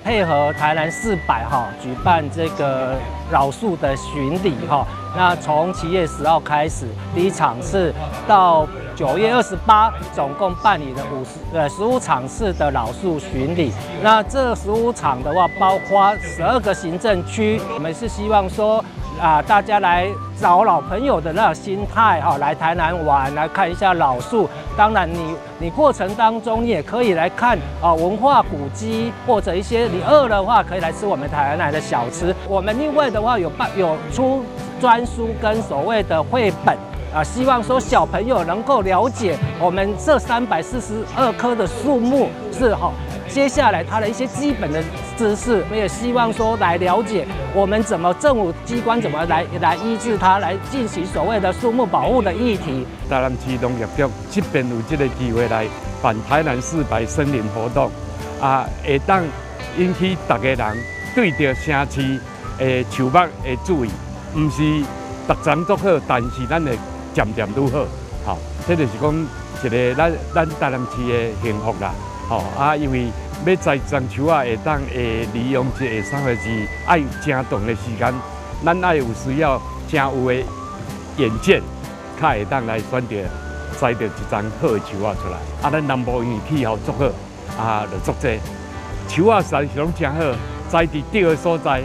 配合台南400举办这个老树的巡礼那从7月10号开始，第一场次到9月28，总共办理了15场次的老树巡礼。那这15场的话，包括12个行政区，我们是希望说大家来找老朋友的那种心态来台南玩，来看一下老树。当然你过程当中，你也可以来看文化古迹，或者一些你饿的话，可以来吃我们台南的小吃。我们另外的话有出专书跟所谓的绘本希望说小朋友能够了解我们这342棵的树木是接下来它的一些基本的知识，我们也希望说来了解我们政府机关怎么来医治它，来进行所谓的树木保护的议题。台南市农业局这边有这个机会来办台南400森林活动会当引起大家人对着城市的树木的注意，唔是逐层做好，但是咱会渐渐愈好。这就是讲一个咱台南市的幸福啦。因为要栽种树会当利用这3个字，爱有正长的时间，咱爱有需要正有的眼见，才会当来选择栽着一丛好的树出来。咱南部因为气候足好就足济树实是拢正好，栽伫对的所在，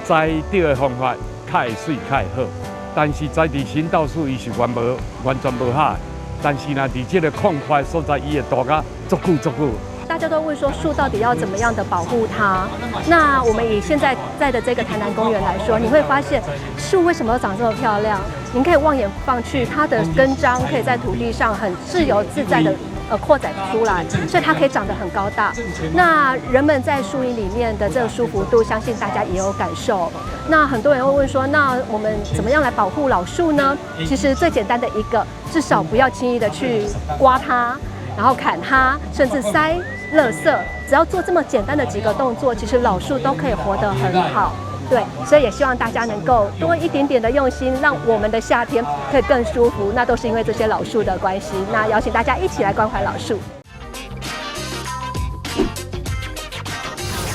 栽对的方法，较会水，较会好。但是栽伫新稻树，伊是完全无好。但是呢，伫这个旷快所在，伊会大甲足久。大家都问说树到底要怎么样的保护它？那我们以现在的这个台南公园来说，你会发现树为什么长这么漂亮？您可以望眼望去，它的根章可以在土地上很自由自在的扩展出来，所以它可以长得很高大。那人们在树荫里面的这个舒服度，相信大家也有感受。那很多人会问说，那我们怎么样来保护老树呢？其实最简单的一个，至少不要轻易的去刮它，然后砍它，甚至塞垃圾。只要做这么简单的几个动作，其实老树都可以活得很好。对，所以也希望大家能够多一点点的用心，让我们的夏天可以更舒服。那都是因为这些老树的关系。那邀请大家一起来关怀老树。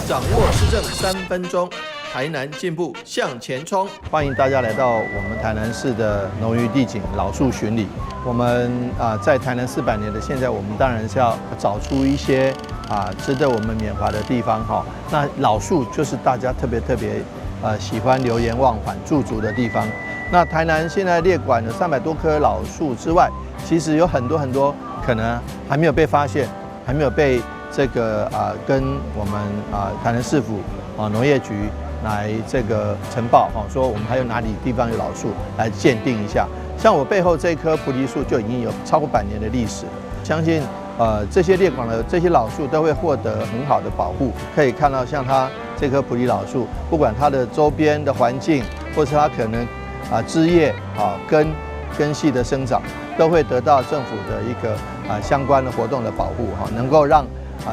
掌握施政3分钟，台南进步向前冲。欢迎大家来到我们台南市的农渔地景老树巡礼。我们在台南400年的现在，我们当然是要找出一些值得我们缅怀的地方那老树就是大家特别喜欢流连忘返驻足的地方。那台南现在列管了300多棵老树之外，其实有很多可能还没有被发现，还没有被这个跟我们台南市府农业局来这个呈报说我们还有哪里地方有老树来鉴定一下。像我背后这棵菩提树就已经有超过100年的历史，相信这些列管的这些老树都会获得很好的保护。可以看到像它这棵菩提老树，不管它的周边的环境，或是它可能枝叶根系的生长，都会得到政府的一个相关的活动的保护能够让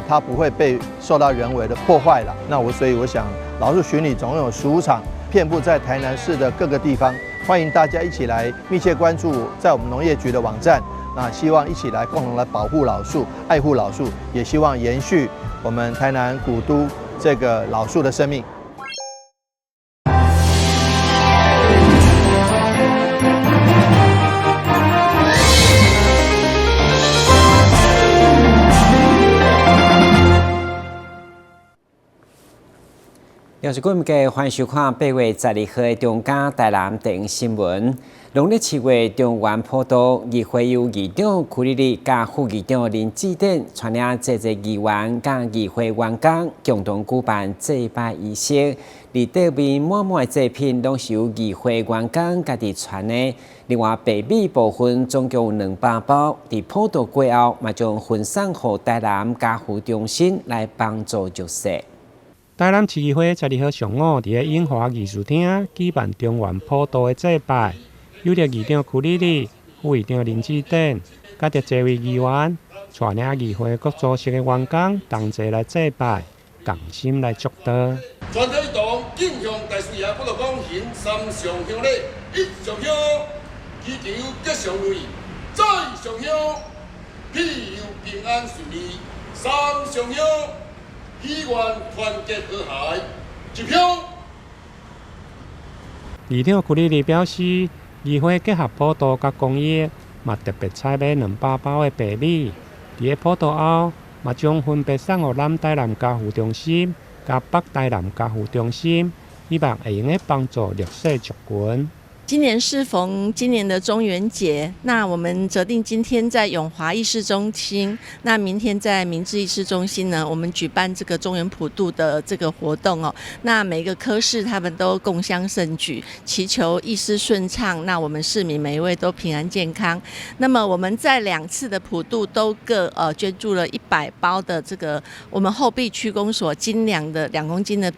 它不会被受到人为的破坏了。那所以我想老树巡礼总共有15场，遍布在台南市的各个地方，欢迎大家一起来密切关注在我们农业局的网站。那希望一起来共同来保护老树，爱护老树，也希望延续我们台南古都这个老树的生命。又是各位欢迎收看8月12号的中嘉台南电影新闻。农历7月，中原普渡议会由议长曲丽丽加副议长林志典带领这议员加议会员工共同举办祭拜仪式。而桌面满满的祭品拢是由议会员工家己传的。另外，白米部分总共有200包。在普渡过后，嘛将分送给台南家扶中心来帮助弱势。台南市议会12号上午伫个英华艺术厅举办中原普渡的祭拜，有着议长曲丽丽、副议长林志典，甲着这位议员，带领议会各组织的员工同齐来祭拜，共心来祝祷。全体一同敬向大师爷不落讲行3上香礼：1上香，祈求吉祥如意；再上香，庇佑平安顺利；3上香。议员团结和谐，一票。议长库里里表示，议会结合普渡甲公益，嘛特别采买200包的白米。伫个普渡后，嘛将分别送予南台南家扶中心、甲北台南家扶中心，希望会用个帮助弱势族群。今年适逢今年的中元节，那我们择定今天在永华议事中心，那明天在明志议事中心呢，我们举办这个中元普渡的这个活动哦。那每个科室他们都共襄盛举，祈求议事顺畅，那我们市民每一位都平安健康。那么我们在2次的普渡都各捐助了100包的这个我们后壁区公所精良的2公斤的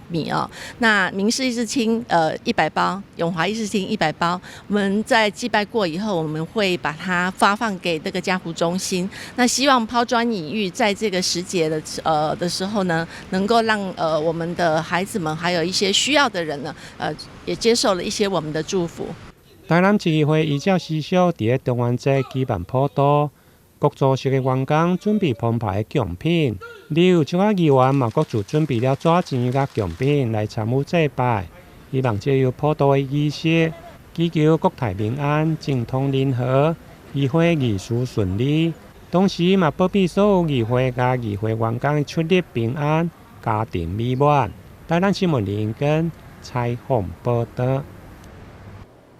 米哦，那民事议事厅100包，永华议事厅100包。我们在祭拜过以后，我们会把它发放给这个家扶中心。那希望抛砖引玉，在这个时节的时候呢，能够让我们的孩子们还有一些需要的人呢，也接受了一些我们的祝福。台南市议会依照习俗，伫个中元节举办普渡。各组织的员工准备澎湃的奖品，例如像议员嘛，各自准备了纸钱甲奖品来参与祭拜，希望借由普渡的仪式，祈求国泰民安、政通人和，议会议事顺利。同时嘛，保庇所有议会甲议会员工的出入平安、家庭美满。台南新闻林跟采访报道。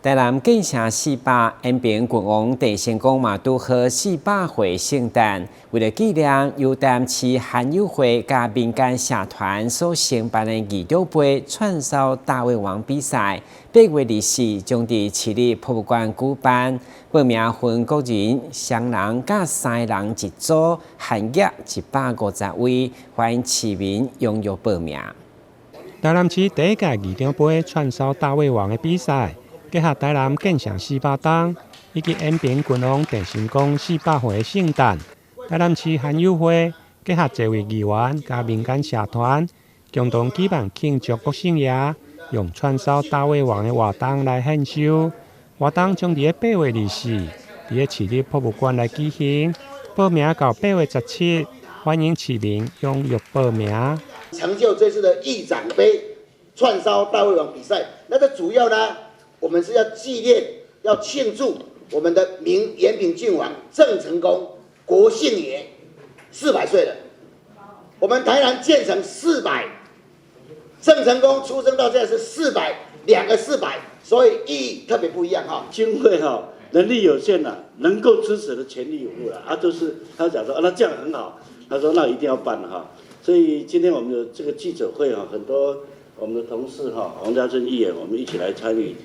台南建城400延平郡王郑成功嘛拄好400岁圣诞，为了纪念由台南市罕友会甲民间社团所承办的义丢杯串烧大胃王比赛，8月24将伫市立博物馆举办。报名分国人、双人甲3人一组，限额150位，欢迎市民踊跃报名。台南市第一届义丢杯串烧大胃王的比赛。结合台南建城400档以及延平郡王郑成功400岁的圣诞，台南市罕友会结合多位议员加民间社团，共同举办庆祝国庆夜，用串烧大胃王的活动来献寿。活动将伫8月24伫个市立博物馆来举行，报名到8月17，欢迎市民踊跃报名。成就这次的议长杯串烧大胃王比赛，那这主要呢？我们是要纪念、要庆祝我们的延平郡王郑成功国姓爷400岁了。我们台南建成400，郑成功出生到现在是400，2个400，所以意义特别不一样哈。经费哈能力有限了，能够支持的全力以赴了啊，都是他讲说啊，那这样很好，他说那一定要办了哈。所以今天我们的这个记者会哈，很多我们的同事哈，王家珍议员，我们一起来参与。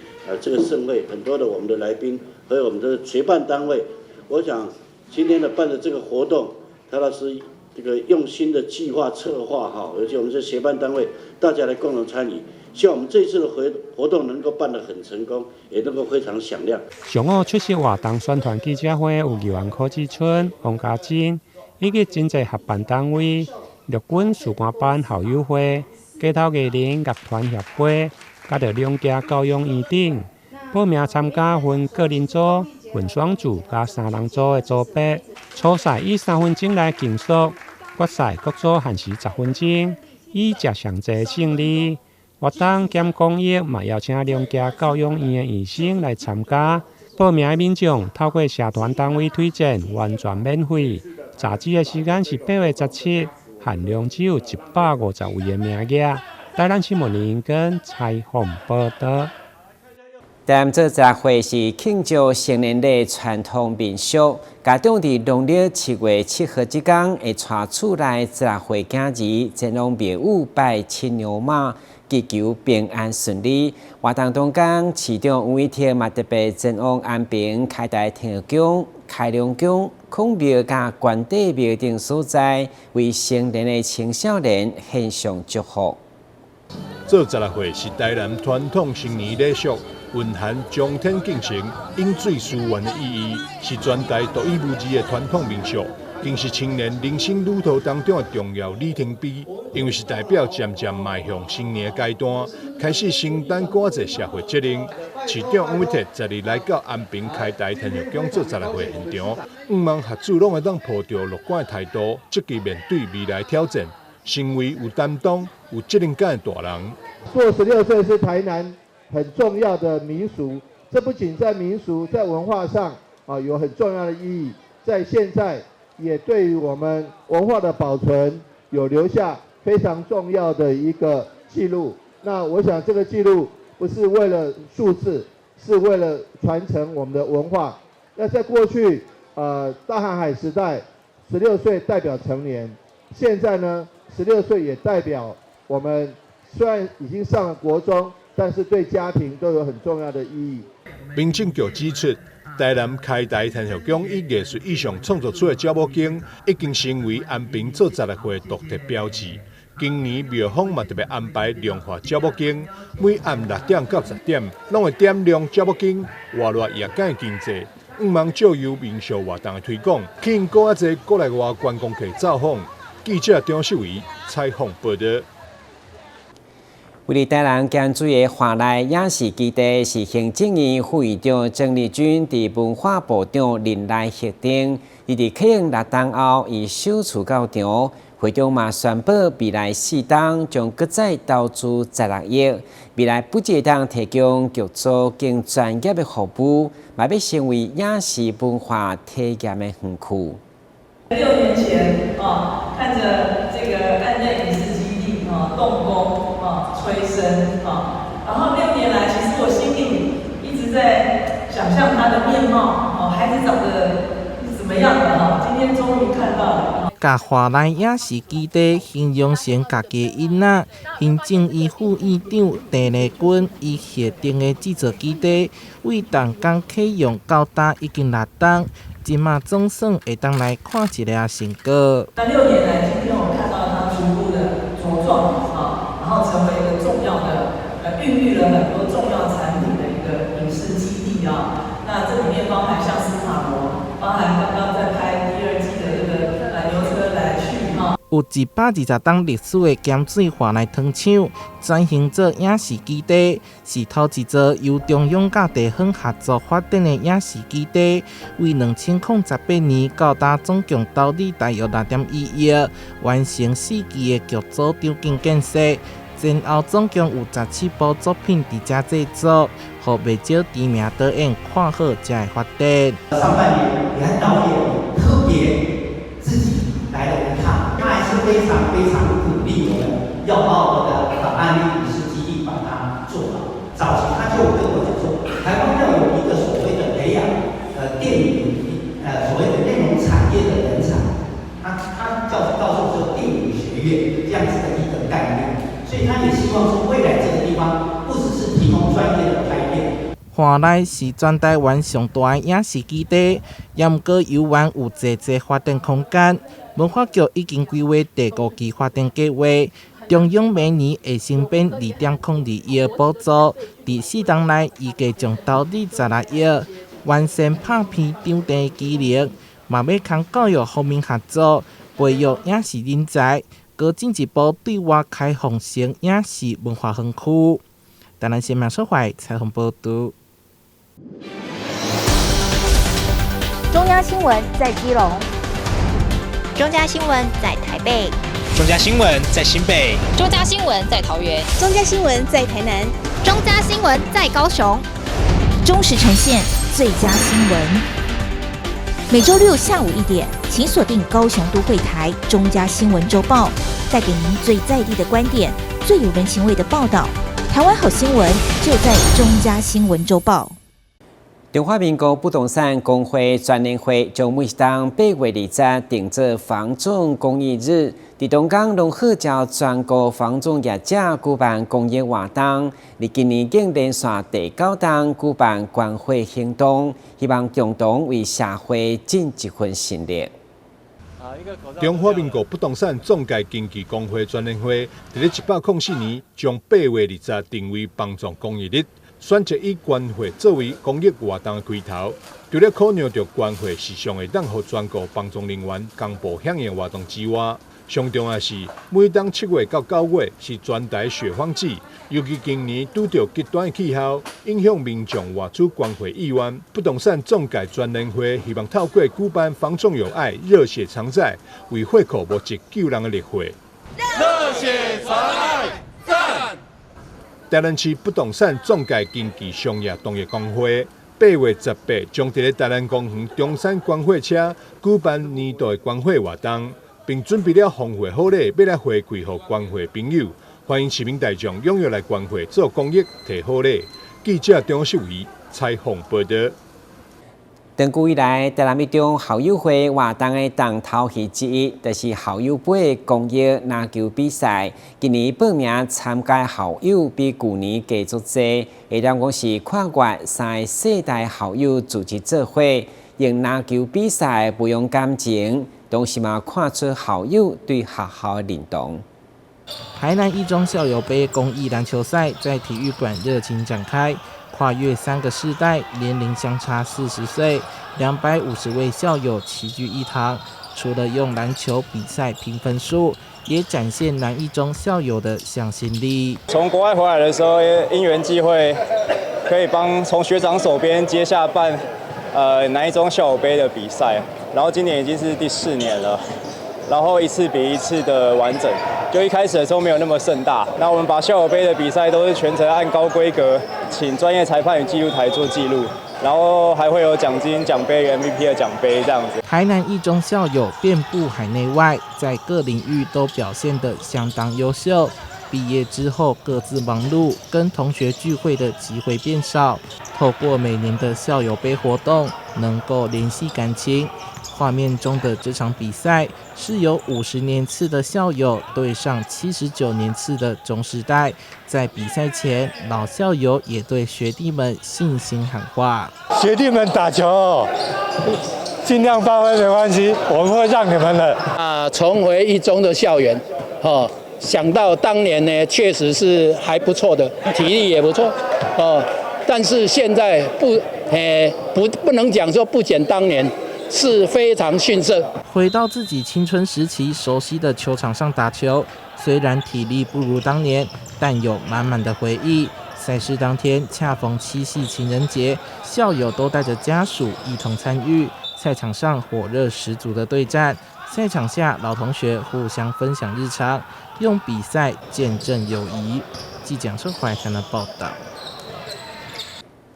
这个盛会，很多的我们的来宾，还有我们的协办单位，我想今天的办的这个活动，它那是这个用心的计划策划哈，而且我们这协办单位大家来共同参与，希望我们这次的活动能够办得很成功，也能够非常响亮。上午出席活动宣传记者会有议员柯志春、王家珍，以及真侪合办单位，陆军士官班校友会、街头艺人乐团协会。甲着两家教养院长报名参加分个人组、混双组加3人组的组别。初赛以3分钟来竞速，决赛各组限时10分钟，以食上济胜利。活动兼公益嘛邀请两家教养院的医生来参加。报名的民众透过社团单位推荐，完全免费。杂志的时间是8月17，限量只有150位的名额。台南新闻林跟采访报道。但这集会是庆祝成年礼传统民俗，家长伫农历7月7號之天，會帶厝內10歲囝兒前往廟宇拜親娘媽，祈求平安順利。活動當天，市長吳偉庭嘛特別前往安平開大天宮、開龍宮、孔廟甲關帝廟等所在，為成年的青少年獻上祝福。做10歲是台南傳統新年禮俗，蘊含將天敬神、飲水思源的意義，是全台獨一無二的傳統民俗，更是青年人生旅途當中的重要里程碑。因為是代表漸漸邁向新年的階段，開始承擔更多社會責任。市長吳偉庭10日來到安平開大天後宮做10歲現場，希望學子攏會當抱着樂觀的態度，積極面對未來挑戰。成为有担当、有责任感的大人。过16岁是台南很重要的民俗，这不仅在民俗、在文化上有很重要的意义，在现在也对于我们文化的保存有留下非常重要的一个记录。那我想这个记录不是为了数字，是为了传承我们的文化。那在过去大航海时代，16岁代表成年，现在呢16岁也代表我们虽然已经上了国中，但是对家庭都有很重要的意义。民政局指出，台南开台天后宫以艺术意象创作出的鸟母经，已经成为安平做十来岁独特标志。今年庙方嘛特别安排量化鸟母经，每暗6点到10点，拢会点亮鸟母经，活络业界经济。毋忙借由民俗活动的推广，吸引更侪国内外观光客造访。记者张秀仪采访报道。为了台南江水的华莱雅士基地是行政院副院长郑丽君伫文化部长任内核定，伊伫启用6档后，以首次到场。会长嘛宣布，未来4档将搁再投资16亿，未来不只当提供剧组更专业的服务，嘛要成为雅士文化体验的园区。6年前看着这个安内影视基地动工催生然后6年来，其实我心里一直在想象它的面貌孩子长得是怎么样的今天终于看到了。甲华莱雅士基地形容成家己的囡仔，行政院副院长郑丽君伊核定的制作基地，为动工启用到达已经6档，今嘛总算会当来看一下成果。那6年来，今天我看到它逐步的茁壮然后成为一个重要的孕育了很多重要产品的一个影视基地那这里面包含像斯卡罗，包含刚刚在拍第2季的这个牛车来去有120档历史的咸水华莱糖厂转型做雅士基地，是头一座由中央甲地方合作发展的雅士基地，为2018年到达总共投资大约6.1亿，完成4期的剧组场景建设。前后总共有17部作品伫遮制作，互袂少知名导演看好遮的发展。上半年，也和导演特别自己来了一趟，他还是非常鼓励我们要把我们的安利影视基地把它做好。早期他就跟我讲说，台湾要有一个所谓的培养电影所谓的内容产业的人才，他告诉我说电影学院这样子的一个概念。所以他也希望说，未来这个地方不只是提供专业的拍片。华莱是全台湾上大的影视基地，也毋过犹原有侪发展空间。文化局已经规划第5期发展计划，中央每年会新编2.02亿的补助，伫4档内预计将投资16亿，完善拍片场地机能，嘛要同教育方面合作，培育影视人才。更进一步对外开放成影视文化园区。台南新闻社会采访报道。中央新闻在基隆，中嘉新闻在台北，中嘉新闻在新北，中嘉新闻在桃园，中嘉新闻在台南，中嘉新闻在高雄，忠实呈现最佳新闻。每周6下午1点，请锁定高雄都会台中嘉新闻周报，带给您最在地的观点，最有人情味的报道。台湾好新闻就在中嘉新闻周报。中华民国不动产工会专联会将每当8月20定做房仲公益日，伫东港龙鹤桥全国房仲业者举办公益活动，伫今年竟连续第9档举办关怀行动，希望共同为社会尽一份心力。中华民国不动产中介经纪工会专联会伫咧104年将8月20定为房仲公益日。选择以关怀作为公益活动的开头，除了考量到关怀时常会当予全国帮助人员公布响应活动之外，上重要是每当7月到9月是全台雪荒季，尤其今年拄到极端的气候，影响民众外出关怀意愿。不动产中介专联会希望透过举办房仲有爱、热血常在，为会口募集救人的力会。热血传爱，赞！台南市不动产中介经纪商业同业工会8月18将伫咧台南公园中山观火车举办年度的观火活动，并准备了丰富好礼，要来回馈给观火朋友。欢迎市民大众踊跃来观火做公益、摕好礼。记者张秀仪采访报道。长久以来，台南一中校友会活动的重头戏之一，就是校友杯公益篮球比赛。今年报名参加校友比去年加足多，会当讲是跨越3个世代校友组织做伙，用篮球比赛培养感情，同时嘛看出校友对学校的认同。台南一中校友杯公益篮球赛在体育馆热情展开。跨越3个世代，年龄相差40岁，250位校友齐聚一堂。除了用篮球比赛评分数，也展现南一中校友的向心力。从国外回来的时候，因缘际会，可以从学长手边接下办南一中校友杯的比赛，然后今年已经是第4年了。然后一次比一次的完整，就一开始的时候没有那么盛大。那我们把校友杯的比赛都是全程按高规格，请专业裁判与记录台做记录，然后还会有奖金、奖杯、MVP 的奖杯这样子。台南一中校友遍布海内外，在各领域都表现得相当优秀。毕业之后各自忙碌，跟同学聚会的机会变少。透过每年的校友杯活动，能够联系感情。画面中的这场比赛是由50年次的校友对上79年次的中世代。在比赛前，老校友也对学弟们信心喊话：学弟们打球，尽量发挥没关系，我们会让你们的。重回一中的校园，想到当年呢，确实是还不错的，体力也不错，但是现在不能讲说不减当年。是非常逊色。回到自己青春时期熟悉的球场上打球，虽然体力不如当年，但有满满的回忆。赛事当天恰逢7夕情人节，校友都带着家属一同参与。赛场上火热十足的对战，赛场下老同学互相分享日常，用比赛见证友谊。记者说怀台的报道。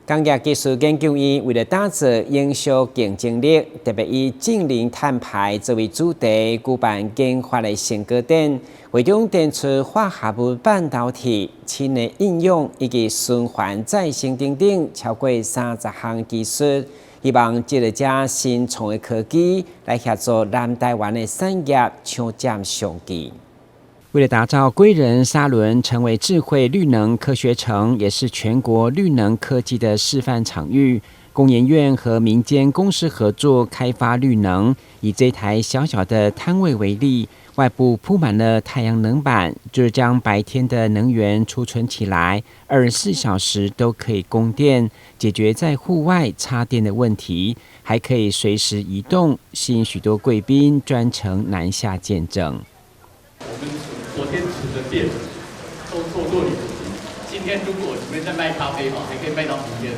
工业技术研究院为了打造营销竞争力，特别以净零碳排作为主题，举办研发的成果展，会中展出化合物半导体、氢的应用以及循环再生等超过30项技术，希望借着这新创的科技来协助南台湾的产业抢占商机。为了打造归仁沙仑成为智慧绿能科学城，也是全国绿能科技的示范场域，工研院和民间公司合作开发绿能。以这台小小的摊位为例，外部铺满了太阳能板，就是将白天的能源储存起来，24小时都可以供电，解决在户外插电的问题，还可以随时移动，吸引许多贵宾专程南下见证。昨天储的电都做旅行，今天如果你们在卖咖啡还可以卖到明天。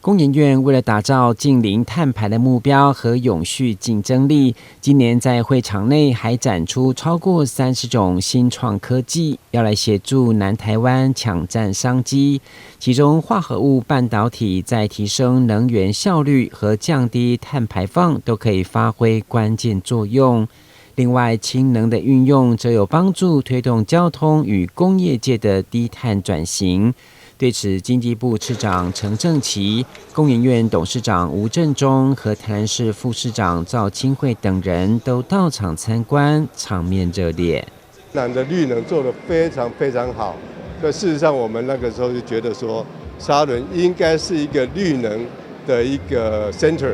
工研院为了打造净零碳排的目标和永续竞争力，今年在会场内还展出超过30种新创科技，要来协助南台湾抢占商机。其中，化合物半导体在提升能源效率和降低碳排放都可以发挥关键作用。另外，氢能的运用则有帮助推动交通与工业界的低碳转型。对此，经济部次长陈正奇、工研院董事长吴振中和台南市副市长赵清惠等人都到场参观，场面热烈。南的绿能做得非常非常好，所以事实上我们那个时候就觉得说，沙仑应该是一个绿能的一个 center。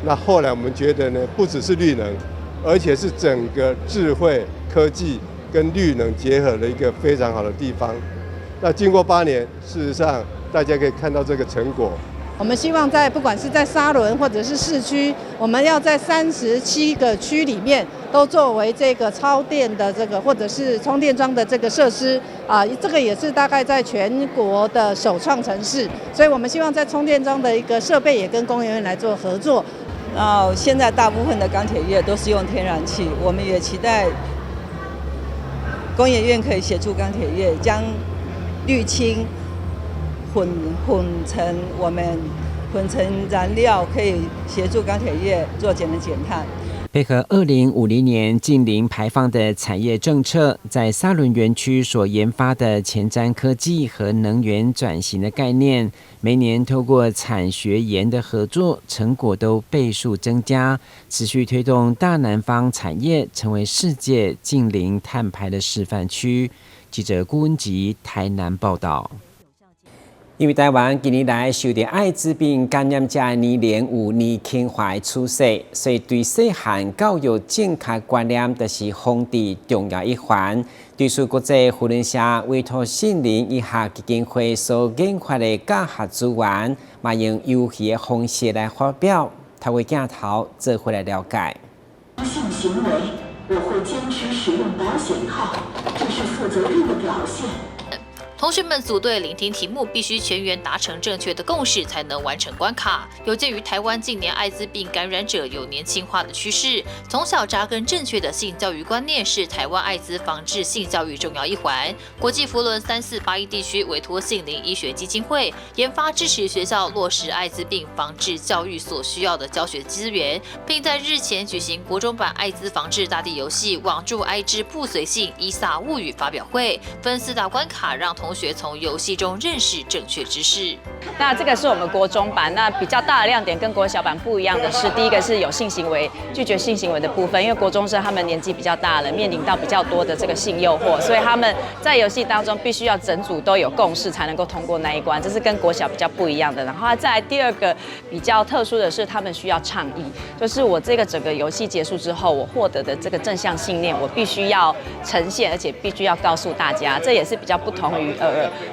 那后来我们觉得呢，不只是绿能，而且是整个智慧科技跟绿能结合的一个非常好的地方。那经过8年，事实上大家可以看到这个成果。我们希望不管是在沙仑或者是市区，我们要在37个区里面都作为这个超电的这个或者是充电桩的这个设施这个也是大概在全国的首创城市。所以我们希望在充电桩的一个设备也跟工研院来做合作。现在大部分的钢铁业都是用天然气，我们也期待工研院可以协助钢铁业将氯氢混成燃料，可以协助钢铁业做节能减碳。配合2050年净零排放的产业政策，在沙仑园区所研发的前瞻科技和能源转型的概念，每年透过产学研的合作，成果都倍数增加，持续推动大南方产业成为世界净零碳排的示范区。记者顾文吉台南报道。因为台湾近年来受到艾滋病感染者年龄有年轻化的趋势，所以对细汉教育正确观念就是防治重要一环。对此，国际扶轮社委托杏林医学基金会所研发的教学资源，嘛用游戏的方式来发表，透过镜头做回来了解。性行为，我会坚持使用保险套，这是负责任的表现。同学们组队聆听题目，必须全员达成正确的共识才能完成关卡。有鉴于台湾近年艾滋病感染者有年轻化的趋势，从小扎根正确的性教育观念是台湾艾滋防治性教育重要一环。国际扶轮3481地区委托杏林医学基金会研发支持学校落实艾滋病防治教育所需要的教学资源，并在日前举行国中版艾滋防治大地游戏网助艾滋不随性伊萨物语发表会，分4大关卡让同学从游戏中认识正确知识。那这个是我们国中版，那比较大的亮点跟国小版不一样的是，第一个是有性行为拒绝性行为的部分，因为国中生他们年纪比较大了，面临到比较多的这个性诱惑，所以他们在游戏当中必须要整组都有共识才能够通过那一关，这是跟国小比较不一样的。然后再来第二个比较特殊的是，他们需要倡议，就是我这个整个游戏结束之后，我获得的这个正向信念，我必须要呈现，而且必须要告诉大家，这也是比较不同于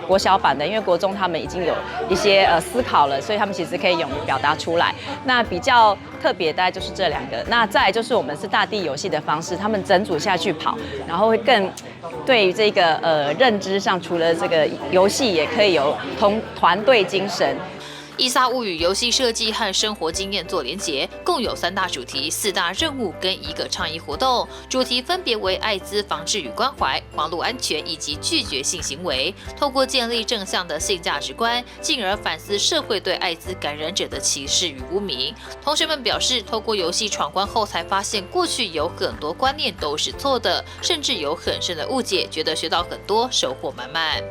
国小版的，因为国中他们已经有一些思考了，所以他们其实可以勇于表达出来。那比较特别大概就是这2个。那再来就是我们是大地游戏的方式，他们整组下去跑，然后会更对于这个认知上，除了这个游戏，也可以有团队精神。伊萨物语游戏设计和生活经验做连结，共有3大主题、4大任务跟1个倡议活动。主题分别为艾滋防治与关怀、网络安全以及拒绝性行为。透过建立正向的性价值观，进而反思社会对艾滋感染者的歧视与污名。同学们表示，透过游戏闯关后，才发现过去有很多观念都是错的，甚至有很深的误解，觉得学到很多，收获满满。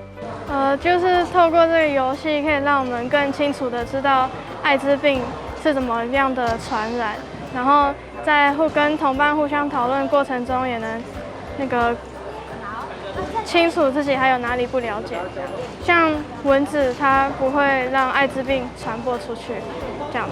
就是透过这个游戏，可以让我们更清楚的知道艾滋病是怎么样的传染，然后在跟同伴互相讨论过程中，也能清楚自己还有哪里不了解。像蚊子，它不会让艾滋病传播出去，这样，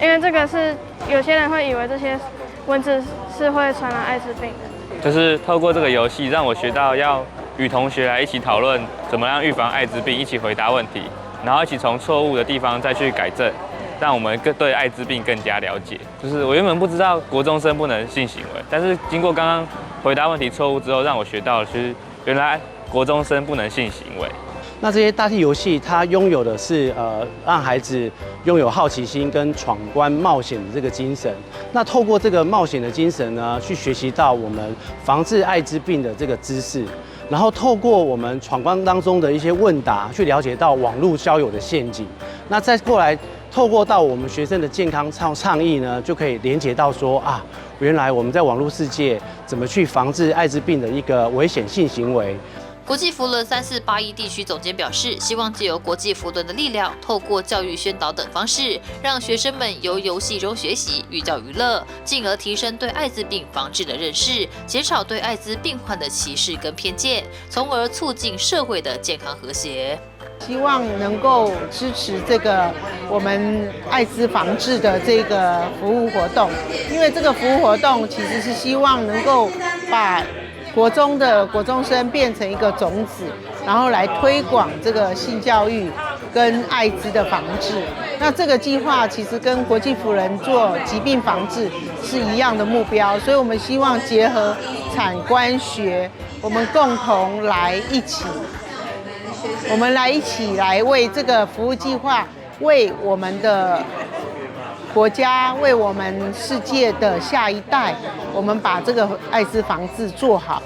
因为这个是有些人会以为这些蚊子是会传染艾滋病的。就是透过这个游戏，让我学到要与同学来一起讨论怎么样预防艾滋病，一起回答问题，然后一起从错误的地方再去改正，让我们对艾滋病更加了解。就是我原本不知道国中生不能性行为，但是经过刚刚回答问题错误之后，让我学到了，就是原来国中生不能性行为。那这些大地游戏，它拥有的是让孩子拥有好奇心跟闯关冒险的这个精神。那透过这个冒险的精神呢，去学习到我们防治艾滋病的这个知识，然后透过我们闯关当中的一些问答，去了解到网络交友的陷阱。那再过来透过到我们学生的健康倡议呢，就可以连结到说啊，原来我们在网络世界怎么去防治艾滋病的一个危险性行为。国际扶轮3481地区总监表示，希望借由国际扶轮的力量，透过教育宣导等方式，让学生们由游戏中学习，寓教于乐，进而提升对艾滋病防治的认识，减少对艾滋病患的歧视跟偏见，从而促进社会的健康和谐。希望能够支持这个我们艾滋防治的这个服务活动，因为这个服务活动其实是希望能够把国中生变成一个种子，然后来推广这个性教育跟艾滋的防治。那这个计划其实跟国际扶轮做疾病防治是一样的目标，所以我们希望结合产官学，我们共同来一起来为这个服务计划，为我们的国家，为我们世界的下一代，我们把这个艾滋防治做好。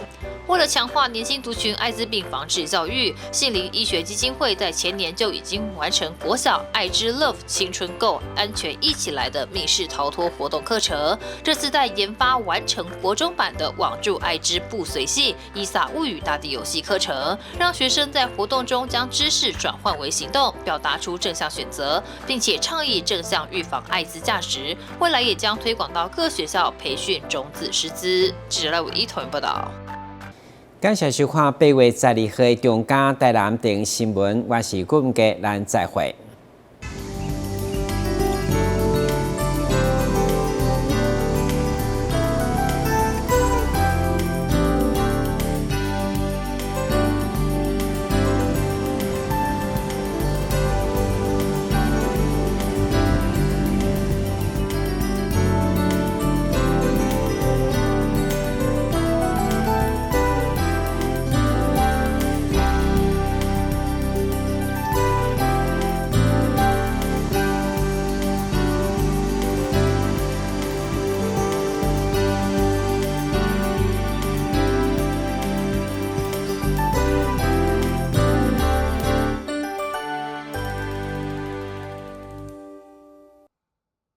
为了强化年轻族群艾滋病防治教育，杏林医学基金会在前年就已经完成国小爱之 Love 青春 Go 安全一起来的密室逃脱活动课程。这次在研发完成国中版的网住爱之不随系伊萨物语大地游戏课程，让学生在活动中将知识转换为行动，表达出正向选择，并且倡议正向预防艾滋价值。未来也将推广到各学校培训种子师资。记者赖伟一同报道。感谢收看8月12日中嘉台南电新闻，我是郭文杰，咱再会。